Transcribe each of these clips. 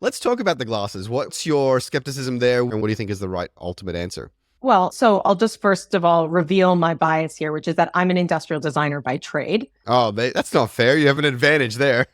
Let's talk about the glasses. What's your skepticism there, and what do you think is the right ultimate answer? Well, so I'll just first of all reveal my bias here, which is that I'm an industrial designer by trade. Oh, that's not fair. You have an advantage there.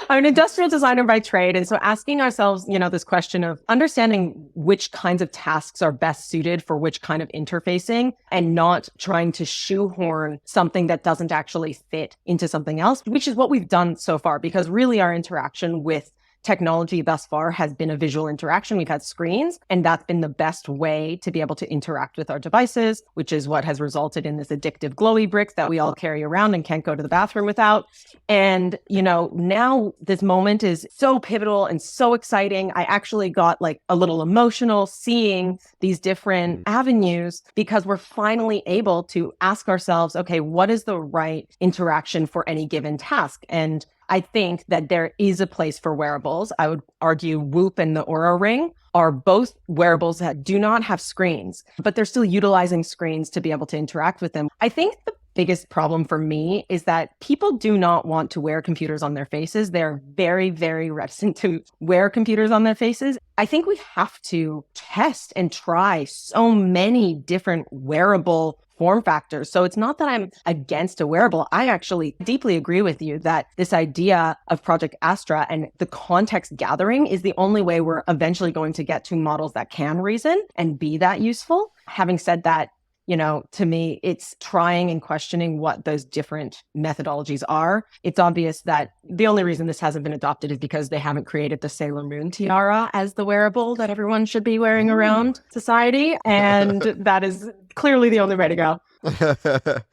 I'm an industrial designer by trade. And so asking ourselves, this question of understanding which kinds of tasks are best suited for which kind of interfacing and not trying to shoehorn something that doesn't actually fit into something else, which is what we've done so far, because really our interaction with technology thus far has been a visual interaction. We've had screens, and that's been the best way to be able to interact with our devices, which is what has resulted in this addictive glowy bricks that we all carry around and can't go to the bathroom without. And, now this moment is so pivotal and so exciting. I actually got like a little emotional seeing these different avenues because we're finally able to ask ourselves, okay, what is the right interaction for any given task? And I think that there is a place for wearables. I would argue Whoop and the Aura Ring are both wearables that do not have screens, but they're still utilizing screens to be able to interact with them. I think the biggest problem for me is that people do not want to wear computers on their faces. They're very, very reticent to wear computers on their faces. I think we have to test and try so many different wearable form factors. So it's not that I'm against a wearable. I actually deeply agree with you that this idea of Project Astra and the context gathering is the only way we're eventually going to get to models that can reason and be that useful. Having said that, to me, it's trying and questioning what those different methodologies are. It's obvious that the only reason this hasn't been adopted is because they haven't created the Sailor Moon tiara as the wearable that everyone should be wearing around society. And that is clearly the only way to go.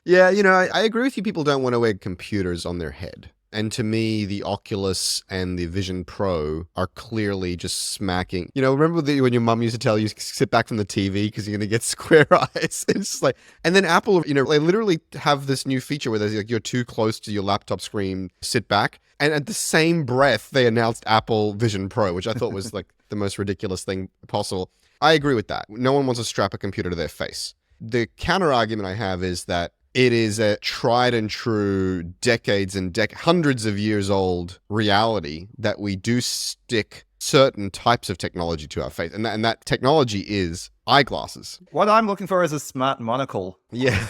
Yeah, I agree with you. People don't want to wear computers on their head. And to me, the Oculus and the Vision Pro are clearly just smacking. Remember when your mum used to tell you sit back from the TV because you're going to get square eyes? It's just like, and then Apple, they literally have this new feature where there's like you're too close to your laptop screen, sit back. And at the same breath, they announced Apple Vision Pro, which I thought was like the most ridiculous thing possible. I agree with that. No one wants to strap a computer to their face. The counter argument I have is that it is a tried and true decades and hundreds of years old reality that we do stick certain types of technology to our face. And that technology is eyeglasses. What I'm looking for is a smart monocle. Yeah.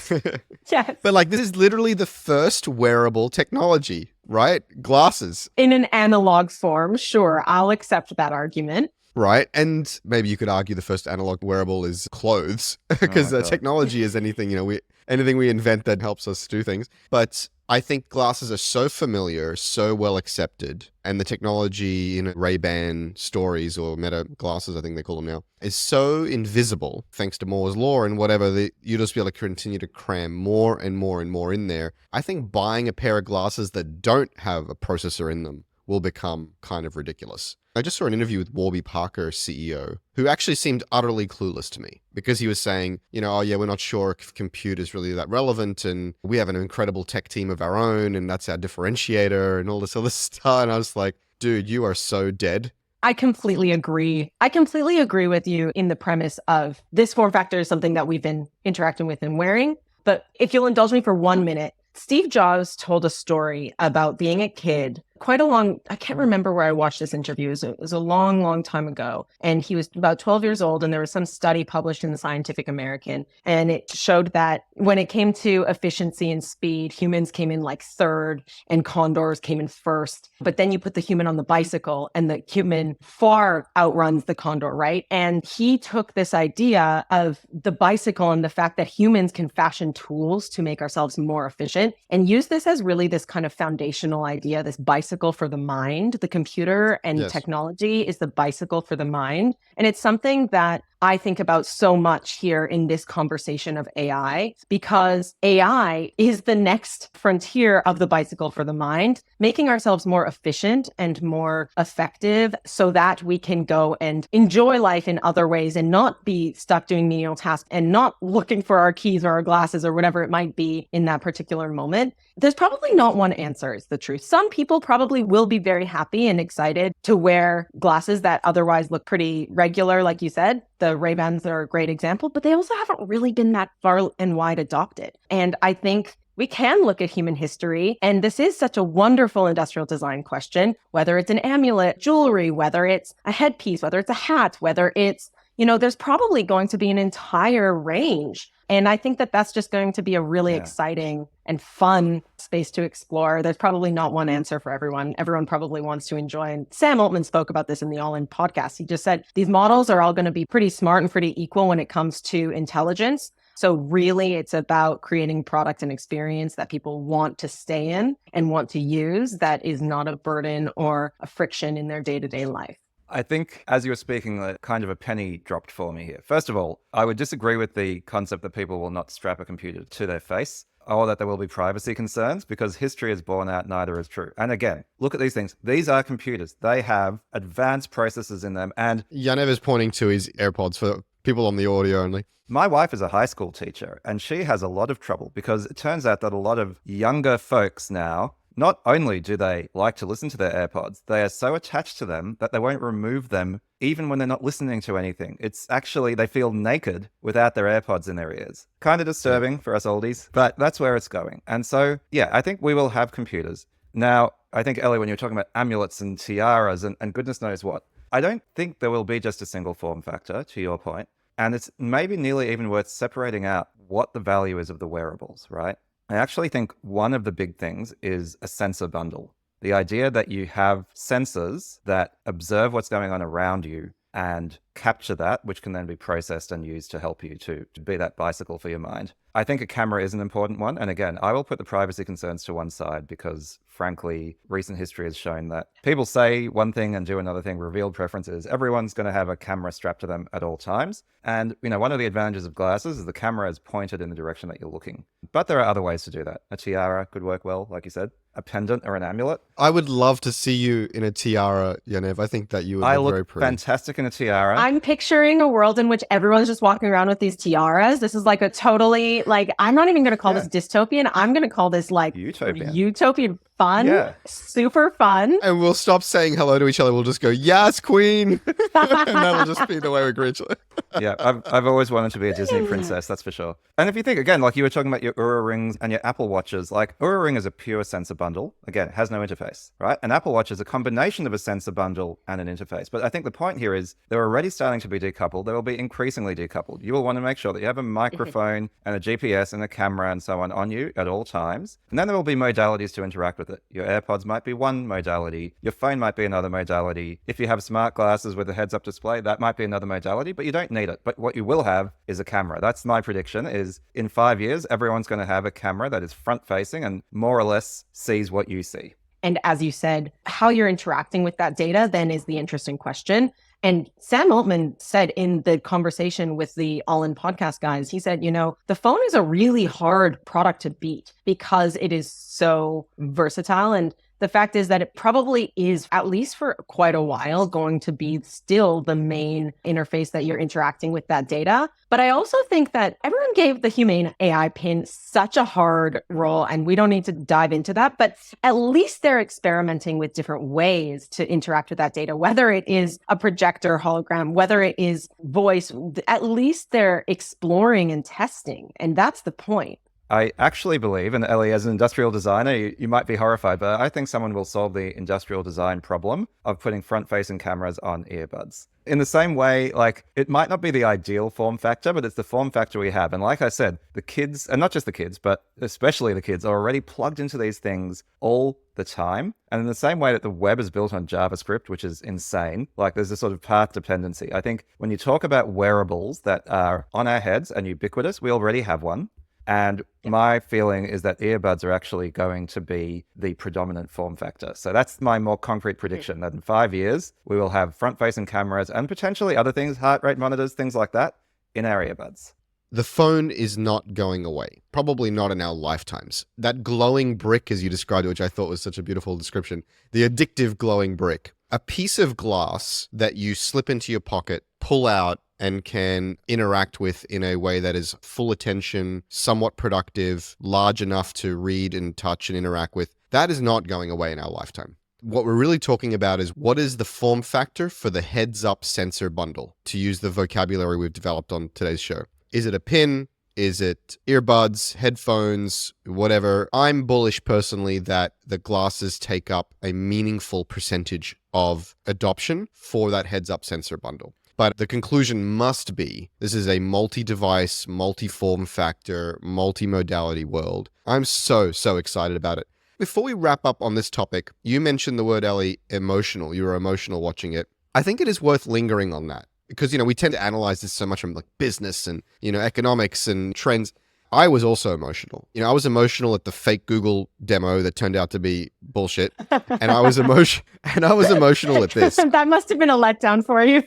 Yes. But this is literally the first wearable technology, right? Glasses. In an analog form, sure, I'll accept that argument. Right. And maybe you could argue the first analog wearable is clothes because technology is anything, anything we invent that helps us do things. But I think glasses are so familiar, so well accepted. And the technology in Ray-Ban stories or Meta glasses, I think they call them now, is so invisible thanks to Moore's law and whatever that you just be able to continue to cram more and more and more in there. I think buying a pair of glasses that don't have a processor in them will become kind of ridiculous. I just saw an interview with Warby Parker CEO, who actually seemed utterly clueless to me because he was saying, oh yeah, we're not sure if computer's really that relevant and we have an incredible tech team of our own and that's our differentiator and all this other stuff. And I was like, dude, you are so dead. I completely agree. I completely agree with you in the premise of this form factor is something that we've been interacting with and wearing. But if you'll indulge me for 1 minute, Steve Jobs told a story about being a kid I can't remember where I watched this interview. It was a long, long time ago. And he was about 12 years old. And there was some study published in the Scientific American. And it showed that when it came to efficiency and speed, humans came in like third and condors came in first. But then you put the human on the bicycle and the human far outruns the condor, right? And he took this idea of the bicycle and the fact that humans can fashion tools to make ourselves more efficient and use this as really this kind of foundational idea, this bicycle for the mind. The computer and technology is the bicycle for the mind. And it's something that I think about so much here in this conversation of AI, because AI is the next frontier of the bicycle for the mind, making ourselves more efficient and more effective so that we can go and enjoy life in other ways and not be stuck doing menial tasks and not looking for our keys or our glasses or whatever it might be in that particular moment. There's probably not one answer, is the truth. Some people probably will be very happy and excited to wear glasses that otherwise look pretty regular, like you said. The Ray-Bans are a great example, but they also haven't really been that far and wide adopted. And I think we can look at human history. And this is such a wonderful industrial design question, whether it's an amulet, jewelry, whether it's a headpiece, whether it's a hat, whether it's, there's probably going to be an entire range. And I think that that's just going to be a really exciting and fun space to explore. There's probably not one answer for everyone. Everyone probably wants to enjoy. And Sam Altman spoke about this in the All In podcast. He just said these models are all going to be pretty smart and pretty equal when it comes to intelligence. So really, it's about creating product and experience that people want to stay in and want to use that is not a burden or a friction in their day-to-day life. I think as you were speaking, kind of a penny dropped for me here. First of all, I would disagree with the concept that people will not strap a computer to their face or that there will be privacy concerns, because history has borne out neither is true. And again, look at these things. These are computers. They have advanced processors in them. And Yaniv is pointing to his AirPods for people on the audio only. My wife is a high school teacher, and she has a lot of trouble because it turns out that a lot of younger folks now, not only do they like to listen to their AirPods, they are so attached to them that they won't remove them even when they're not listening to anything. It's actually, they feel naked without their AirPods in their ears. Kind of disturbing for us oldies, but that's where it's going. And so, yeah, I think we will have computers. Now, I think, Elli, when you're talking about amulets and tiaras and goodness knows what, I don't think there will be just a single form factor, to your point. And it's maybe nearly even worth separating out what the value is of the wearables, right? I actually think one of the big things is a sensor bundle. The idea that you have sensors that observe what's going on around you and capture that, which can then be processed and used to help you to be that bicycle for your mind. I think a camera is an important one. And again, I will put the privacy concerns to one side because, frankly, recent history has shown that people say one thing and do another thing. Revealed preferences. Everyone's going to have a camera strapped to them at all times. And, one of the advantages of glasses is the camera is pointed in the direction that you're looking. But there are other ways to do that. A tiara could work well, like you said. A pendant or an amulet. I would love to see you in a tiara, Yaniv. I think that you would look very pretty. Fantastic in a tiara. I'm picturing a world in which everyone's just walking around with these tiaras. This is like a totally, I'm not even going to call this dystopian. I'm going to call this utopian fun, super fun. And we'll stop saying hello to each other. We'll just go, yes, queen. And that'll just be the way we greet each other. Yeah, I've always wanted to be a Disney princess, that's for sure. And if you think, again, like you were talking about your Oura rings and your Apple Watches, like Oura ring is a pure sensor bundle. Again, it has no interface, right? An Apple Watch is a combination of a sensor bundle and an interface. But I think the point here is they're already starting to be decoupled. They will be increasingly decoupled. You will want to make sure that you have a microphone and a GPS and a camera and so on you at all times. And then there will be modalities to interact with it. Your AirPods might be one modality. Your phone might be another modality. If you have smart glasses with a heads-up display, that might be another modality, but you don't need it. But what you will have is a camera. That's my prediction, is in 5 years, everyone's going to have a camera that is front-facing and more or less sees what you see. And as you said, how you're interacting with that data then is the interesting question. And Sam Altman said in the conversation with the All In podcast guys, he said, the phone is a really hard product to beat because it is so versatile. And the fact is that it probably is, at least for quite a while, going to be still the main interface that you're interacting with that data. But I also think that everyone gave the Humane AI pin such a hard role, and we don't need to dive into that, but at least they're experimenting with different ways to interact with that data, whether it is a projector hologram, whether it is voice, at least they're exploring and testing. And that's the point. I actually believe, and Elli, as an industrial designer, you might be horrified, but I think someone will solve the industrial design problem of putting front-facing cameras on earbuds. In the same way, it might not be the ideal form factor, but it's the form factor we have. And like I said, the kids, and not just the kids, but especially the kids, are already plugged into these things all the time. And in the same way that the web is built on JavaScript, which is insane, there's a sort of path dependency. I think when you talk about wearables that are on our heads and ubiquitous, we already have one. And my feeling is that earbuds are actually going to be the predominant form factor. So that's my more concrete prediction, that in 5 years, we will have front-facing cameras and potentially other things, heart rate monitors, things like that, in our earbuds. The phone is not going away. Probably not in our lifetimes. That glowing brick, as you described it, which I thought was such a beautiful description, the addictive glowing brick. A piece of glass that you slip into your pocket, pull out, and can interact with in a way that is full attention, somewhat productive, large enough to read and touch and interact with, that is not going away in our lifetime. What we're really talking about is what is the form factor for the heads-up sensor bundle, to use the vocabulary we've developed on today's show. Is it a pin? Is it earbuds, headphones, whatever? I'm bullish personally that the glasses take up a meaningful percentage of adoption for that heads-up sensor bundle. But the conclusion must be this is a multi-device, multi-form factor, multi-modality world. I'm so excited about it. Before we wrap up on this topic, you mentioned the word, Elli, emotional. You were emotional watching it. I think it is worth lingering on that. Because, we tend to analyze this so much from like business and, economics and trends. I was also emotional. I was emotional at the fake Google demo that turned out to be bullshit. And I was emotional at this. That must have been a letdown for you.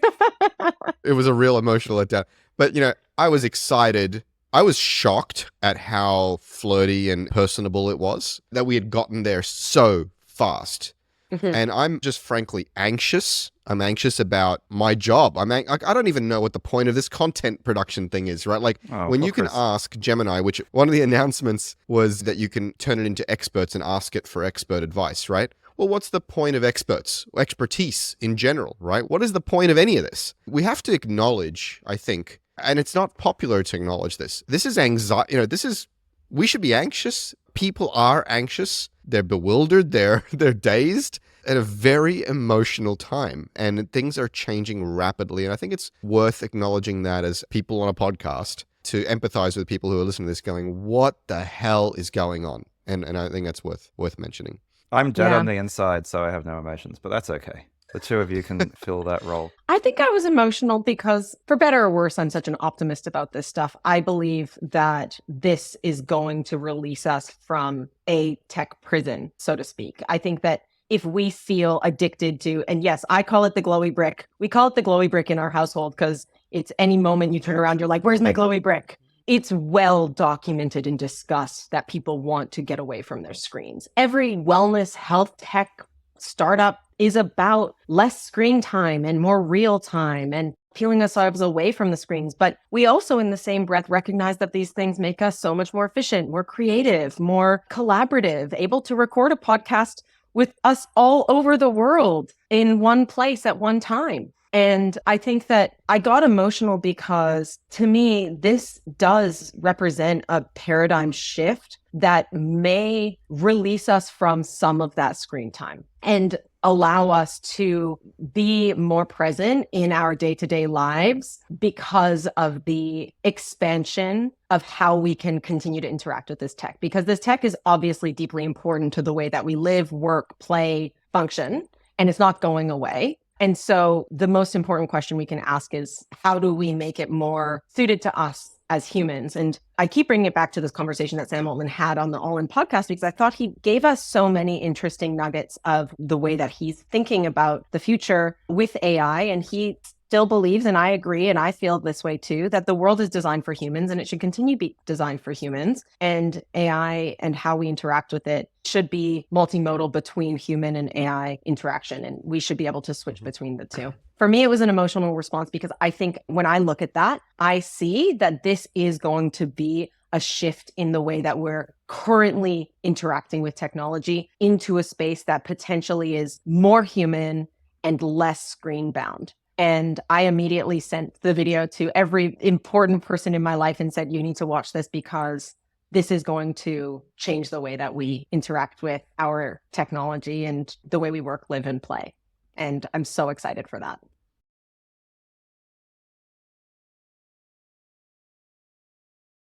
It was a real emotional letdown. But, I was excited. I was shocked at how flirty and personable it was, that we had gotten there so fast. And I'm just frankly anxious. I'm anxious about my job. I don't even know what the point of this content production thing is, right? Like when you can ask Gemini, which one of the announcements was that you can turn it into experts and ask it for expert advice, right? Well, what's the point of expertise in general, right? What is the point of any of this? We have to acknowledge, I think, and it's not popular to acknowledge this. This is anxiety. We should be anxious. People are anxious. They're bewildered. They're dazed at a very emotional time, and things are changing rapidly. And I think it's worth acknowledging that as people on a podcast to empathize with people who are listening to this going, what the hell is going on? And I think that's worth mentioning. I'm dead on the inside, so I have no emotions, but that's okay. The two of you can fill that role. I think I was emotional because, for better or worse, I'm such an optimist about this stuff. I believe that this is going to release us from a tech prison, so to speak. I think that if we feel addicted to, and yes, I call it the glowy brick. We call it the glowy brick in our household because it's any moment you turn around, you're like, where's my glowy brick? It's well documented and discussed that people want to get away from their screens. Every wellness, health tech startup is about less screen time and more real time and peeling ourselves away from the screens. But we also, in the same breath, recognize that these things make us so much more efficient, more creative, more collaborative, able to record a podcast with us all over the world in one place at one time. And I think that I got emotional because, to me, this does represent a paradigm shift that may release us from some of that screen time and allow us to be more present in our day-to-day lives because of the expansion of how we can continue to interact with this tech. Because this tech is obviously deeply important to the way that we live, work, play, function, and it's not going away. And so the most important question we can ask is, how do we make it more suited to us as humans? And I keep bringing it back to this conversation that Sam Altman had on the All In podcast, because I thought he gave us so many interesting nuggets of the way that he's thinking about the future with AI. And he still believes, and I agree, and I feel this way too, that the world is designed for humans and it should continue to be designed for humans. And AI and how we interact with it should be multimodal between human and AI interaction. And we should be able to switch between the two. For me, it was an emotional response because I think when I look at that, I see that this is going to be a shift in the way that we're currently interacting with technology into a space that potentially is more human and less screen bound. And I immediately sent the video to every important person in my life and said, you need to watch this because this is going to change the way that we interact with our technology and the way we work, live, and play. And I'm so excited for that.